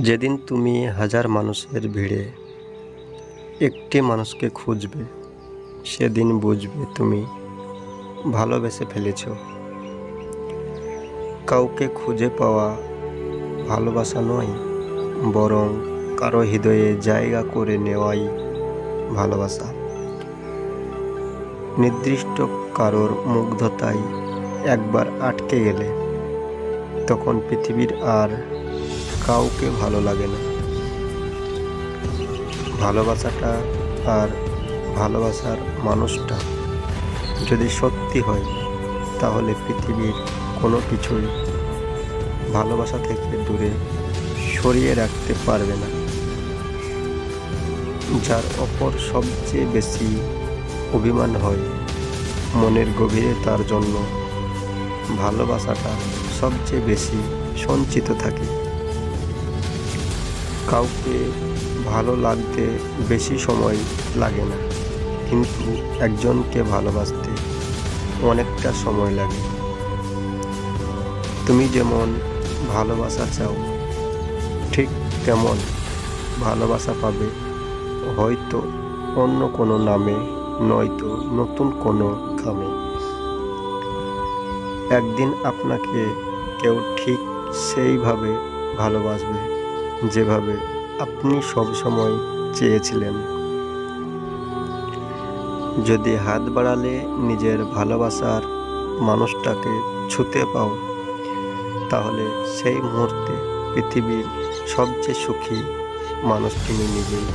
যেদিন তুমি হাজার মানুষের ভিড়ে একটি মানুষকে খুঁজবে, সেদিন বুঝবে তুমি ভালোবেসে ফেলেছ। কাউকে খুঁজে পাওয়া ভালোবাসা নয়, বরং কারো হৃদয়ে জায়গা করে নেওয়াই ভালোবাসা। নির্দিষ্ট কারোর মুগ্ধতায় একবার আটকে গেলে তখন পৃথিবীর আর কাউকে ভালো লাগে না। ভালোবাসাটা আর ভালোবাসার মানুষটা যদি সত্যি হয়, তাহলে পৃথিবীর কোনো কিছুই ভালোবাসা থেকে দূরে সরিয়ে রাখতে পারবে না। যার ওপর সবচেয়ে বেশি অভিমান হয়, মনের গভীরে তার জন্য ভালোবাসাটা সবচেয়ে বেশি সঞ্চিত থাকে। কাউকে ভালো লাগতে বেশি সময় লাগে না, কিন্তু একজনকে ভালোবাসতে অনেকটা সময় লাগে। তুমি যেমন ভালোবাসা চাও, ঠিক তেমন ভালোবাসা পাবে, হয়তো অন্য কোনো নামে, নয়তো নতুন কোনো কামে। একদিন আপনাকে কেউ ঠিক সেইভাবে ভালোবাসবে যেভাবে আপনি সবসময় চেয়েছিলেন। যদি হাত বাড়ালে নিজের ভালোবাসার মানুষটাকে ছুঁতে পাও, তাহলে সেই মুহূর্তে পৃথিবীর সবচেয়ে সুখী মানুষ তুমি নিজেই।